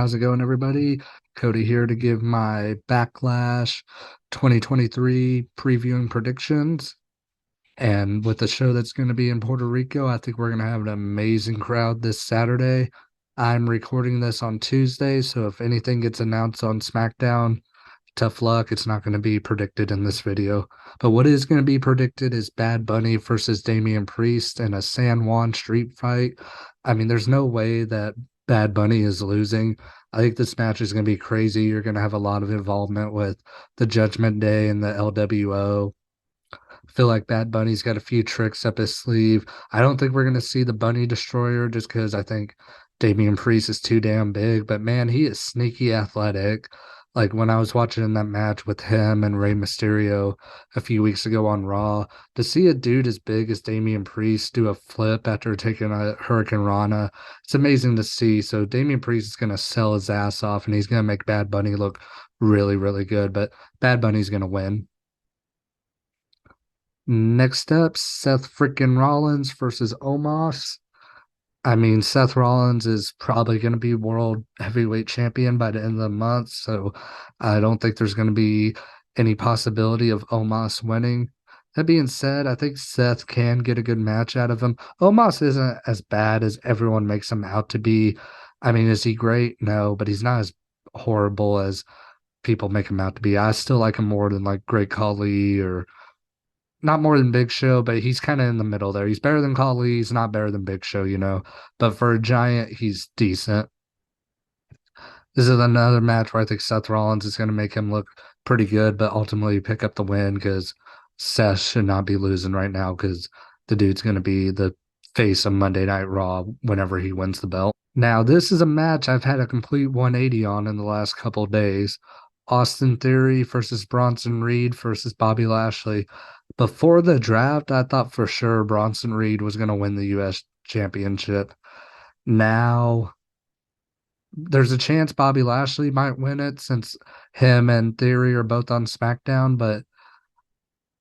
How's it going, everybody? Cody here to give my Backlash 2023 preview and predictions. And with the show that's going to be in Puerto Rico, I think we're going to have an amazing crowd this Saturday. I'm recording this on Tuesday, so if anything gets announced on SmackDown, tough luck. It's not going to be predicted in this video. But what is going to be predicted is Bad Bunny versus Damian Priest in a San Juan street fight. I mean, there's no way that Bad Bunny is losing. I think this match is going to be crazy. You're going to have a lot of involvement with the Judgment Day and the LWO. I feel like Bad Bunny's got a few tricks up his sleeve. I don't think we're going to see the Bunny Destroyer just because I think Damian Priest is too damn big. But man, he is sneaky athletic. Like when I was watching that match with him and Rey Mysterio a few weeks ago on Raw, to see a dude as big as Damian Priest do a flip after taking a Hurricane Rana, it's amazing to see. So Damian Priest is going to sell his ass off and he's going to make Bad Bunny look really, really good. But Bad Bunny's going to win. Next up, Seth freaking Rollins versus Omos. I mean, Seth Rollins is probably going to be world heavyweight champion by the end of the month, so I don't think there's going to be any possibility of Omos winning. That being said, I think Seth can get a good match out of him. Omos isn't as bad as everyone makes him out to be. I mean, is he great? No, but he's not as horrible as people make him out to be. I still like him more than like Great Khali or not more than Big Show, but he's kind of in the middle there. He's better than Khali. He's not better than Big Show, you know. But for a giant, he's decent. This is another match where I think Seth Rollins is going to make him look pretty good, but ultimately pick up the win because Seth should not be losing right now because the dude's going to be the face of Monday Night Raw whenever he wins the belt. Now, this is a match I've had a complete 180 on in the last couple of days. Austin Theory versus Bronson Reed versus Bobby Lashley. Before the draft, I thought for sure Bronson Reed was going to win the U.S. championship. Now, there's a chance Bobby Lashley might win it since him and Theory are both on SmackDown, but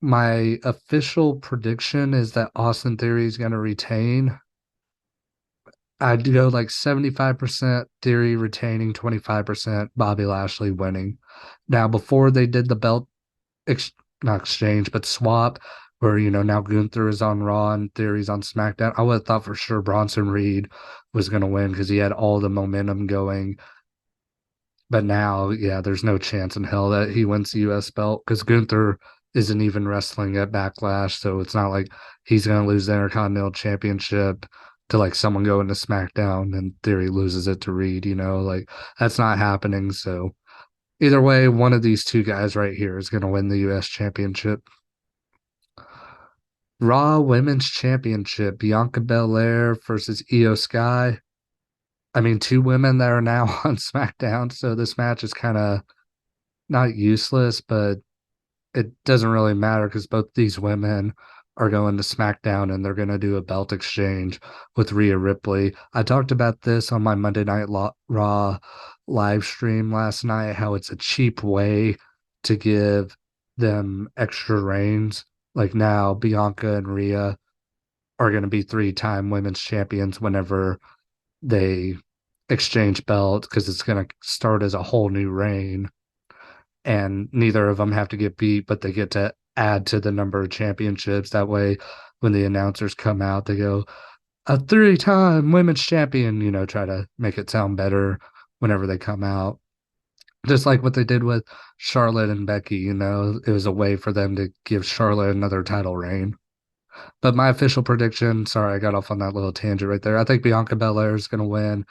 my official prediction is that Austin Theory is going to retain. I'd go like 75% Theory retaining, 25% Bobby Lashley winning. Now, before they did the belt ex not exchange, but swap, where now Gunther is on Raw and Theory's on SmackDown. I would have thought for sure Bronson Reed was going to win because he had all the momentum going. But now, yeah, there's no chance in hell that he wins the U.S. belt because Gunther isn't even wrestling at Backlash, so it's not like he's going to lose the Intercontinental Championship to like someone going to SmackDown and Theory loses it to Reed. Like that's not happening. So either way, one of these two guys right here is going to win the U.S. Championship. Raw Women's Championship, Bianca Belair versus Io Sky. I mean, two women that are now on SmackDown, so this match is kind of not useless, but it doesn't really matter because both these women are going to SmackDown and they're going to do a belt exchange with Rhea Ripley. I talked about this on my Monday Night Raw live stream last night, how it's a cheap way to give them extra reigns. Like now, Bianca and Rhea are going to be three-time women's champions whenever they exchange belts because it's going to start as a whole new reign. And neither of them have to get beat, but they get to add to the number of championships. That way, when the announcers come out, they go, a three-time women's champion, try to make it sound better whenever they come out. Just like what they did with Charlotte and Becky, it was a way for them to give Charlotte another title reign. But my official prediction, sorry, I got off on that little tangent right there. I think Bianca Belair is going to win.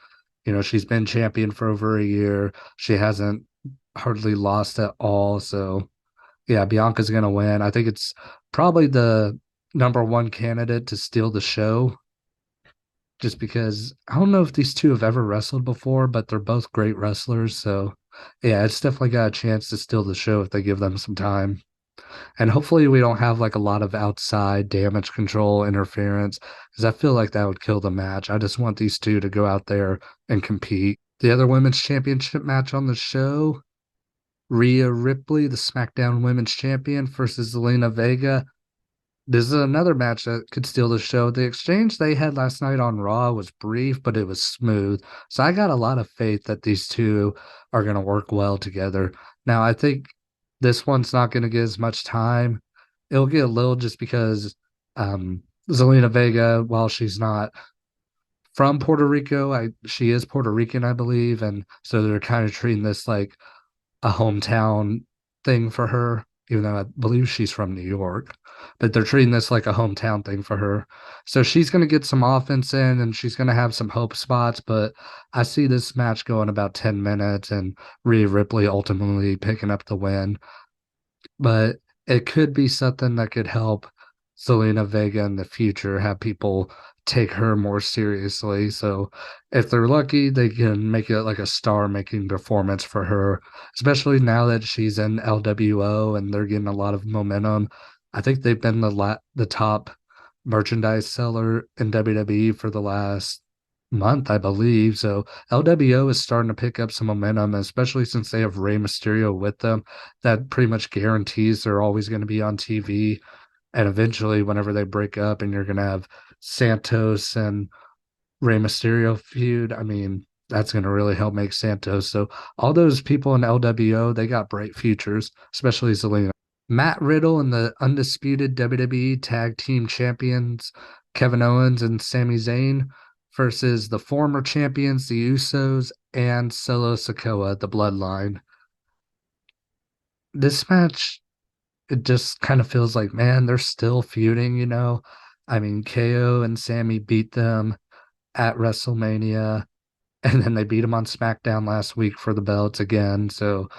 She's been champion for over a year. She hasn't hardly lost at all. So, yeah, Bianca's going to win. I think it's probably the number one candidate to steal the show just because I don't know if these two have ever wrestled before, but they're both great wrestlers. So, yeah, it's definitely got a chance to steal the show if they give them some time. And hopefully we don't have like a lot of outside damage control interference because I feel like that would kill the match. I just want these two to go out there and compete. The other women's championship match on the show, Rhea Ripley, the SmackDown Women's Champion versus Zelina Vega. this is another match that could steal the show. The exchange they had last night on Raw was brief, but it was smooth. So I got a lot of faith that these two are going to work well together. Now, I think this one's not going to get as much time. It'll get a little just because Zelina Vega, while she's not from Puerto Rico, she is Puerto Rican, I believe, and so they're kind of treating this like a hometown thing for her, even though I believe she's from New York. But they're treating this like a hometown thing for her. So she's going to get some offense in and she's going to have some hope spots. But I see this match going about 10 minutes and Rhea Ripley ultimately picking up the win. But it could be something that could help Zelina Vega in the future, have people take her more seriously. So if they're lucky, they can make it like a star-making performance for her, especially now that she's in LWO and they're getting a lot of momentum. I think they've been the top merchandise seller in WWE for the last month, I believe. So LWO is starting to pick up some momentum, especially since they have Rey Mysterio with them. That pretty much guarantees they're always going to be on TV. And eventually, whenever they break up and you're going to have Santos and Rey Mysterio feud, I mean, that's going to really help make Santos. So all those people in LWO, they got bright futures, especially Zelina. Matt Riddle and the undisputed WWE Tag Team Champions, Kevin Owens and Sami Zayn, versus the former champions, the Usos, and Solo Sikoa, the Bloodline. This match, it just kind of feels like, man, they're still feuding, you know? I mean, KO and Sammy beat them at WrestleMania, and then they beat them on SmackDown last week for the belts again. So,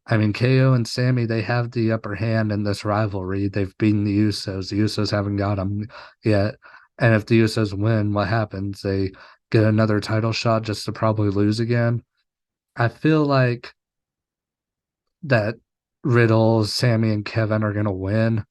I mean, KO and Sammy, they have the upper hand in this rivalry. They've beaten the Usos. The Usos haven't got them yet. And if the Usos win, what happens? They get another title shot just to probably lose again. I feel like that Riddle, Sammy, and Kevin are going to win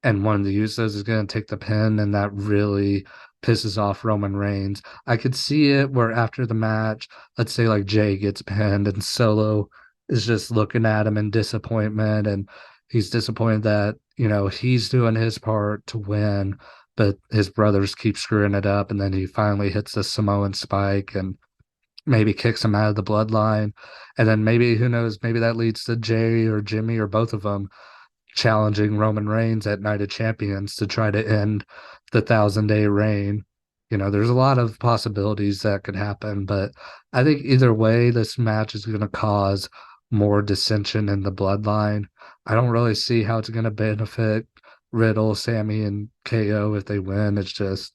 and one of the Usos is going to take the pin, and that really pisses off Roman Reigns. I could see it where after the match, let's say like Jay gets pinned and Solo is just looking at him in disappointment, and he's disappointed that, you know, he's doing his part to win, but his brothers keep screwing it up, and then he finally hits the Samoan spike and maybe kicks him out of the bloodline. And then maybe, who knows, maybe that leads to Jay or Jimmy or both of them challenging Roman Reigns at Night of Champions to try to end the 1,000 day reign. You know, there's a lot of possibilities that could happen, but I think either way, this match is going to cause more dissension in the bloodline. I don't really see how it's going to benefit Riddle, Sammy, and KO if they win. It's just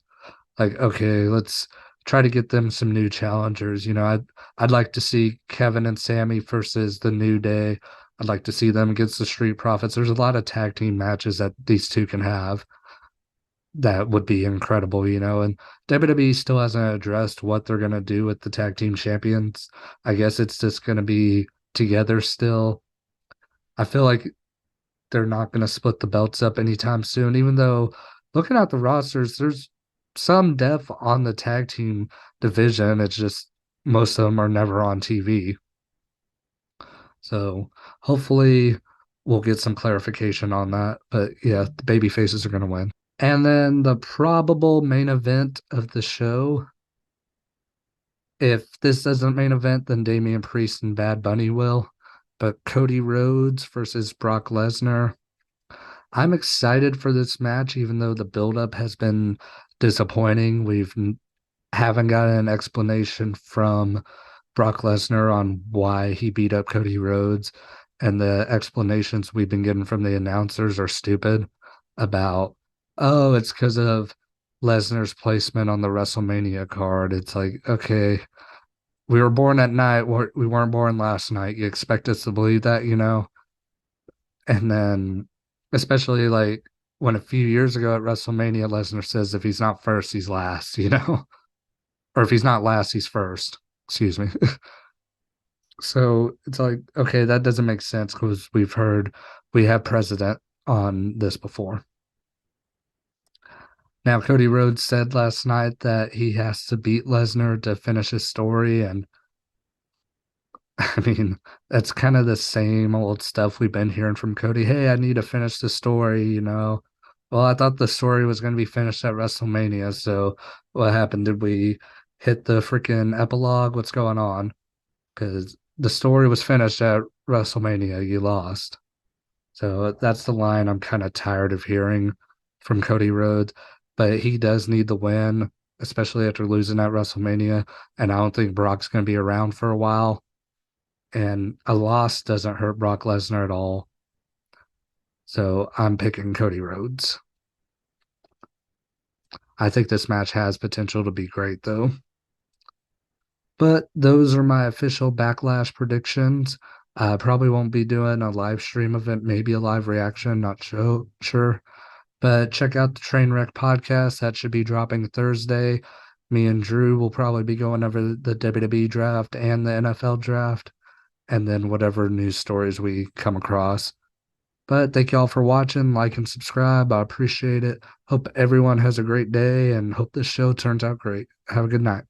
like, okay, let's try to get them some new challengers. You know, I'd like to see Kevin and Sammy versus the New Day. I'd like to see them against the Street Profits. There's a lot of tag team matches that these two can have that would be incredible, you know. And WWE still hasn't addressed what they're going to do with the tag team champions. I guess it's just going to be together still. I feel like they're not going to split the belts up anytime soon, even though looking at the rosters, there's some depth on the tag team division. It's just most of them are never on TV. So hopefully we'll get some clarification on that. But yeah, the baby faces are going to win. And then the probable main event of the show. If this doesn't main event, then Damian Priest and Bad Bunny will. But Cody Rhodes versus Brock Lesnar. I'm excited for this match, even though the buildup has been disappointing. Haven't gotten an explanation from Brock Lesnar on why he beat up Cody Rhodes, and the explanations we've been getting from the announcers are stupid about, oh, it's because of Lesnar's placement on the WrestleMania card. It's like, okay, we were born at night. We weren't born last night. You expect us to believe that, you know? And then, especially like when a few years ago at WrestleMania, Lesnar says if he's not first, he's last, you know? Or if he's not last, he's first. Excuse me. So it's like, okay, that doesn't make sense because we have precedent on this before. Now, Cody Rhodes said last night that he has to beat Lesnar to finish his story. And I mean, that's kind of the same old stuff we've been hearing from Cody. Hey, I need to finish the story, you know. Well, I thought the story was going to be finished at WrestleMania. So what happened? Did we hit the freaking epilogue? What's going on? Because the story was finished at WrestleMania. You lost. So that's the line I'm kind of tired of hearing from Cody Rhodes. But he does need the win, especially after losing at WrestleMania. And I don't think Brock's going to be around for a while. And a loss doesn't hurt Brock Lesnar at all. So I'm picking Cody Rhodes. I think this match has potential to be great, though. But those are my official backlash predictions. I probably won't be doing a live stream event, maybe a live reaction, not sure. But check out the Trainwreck podcast. That should be dropping Thursday. Me and Drew will probably be going over the WWE draft and the NFL draft, and then whatever news stories we come across. But thank y'all for watching, like and subscribe. I appreciate it. Hope everyone has a great day and hope this show turns out great. Have a good night.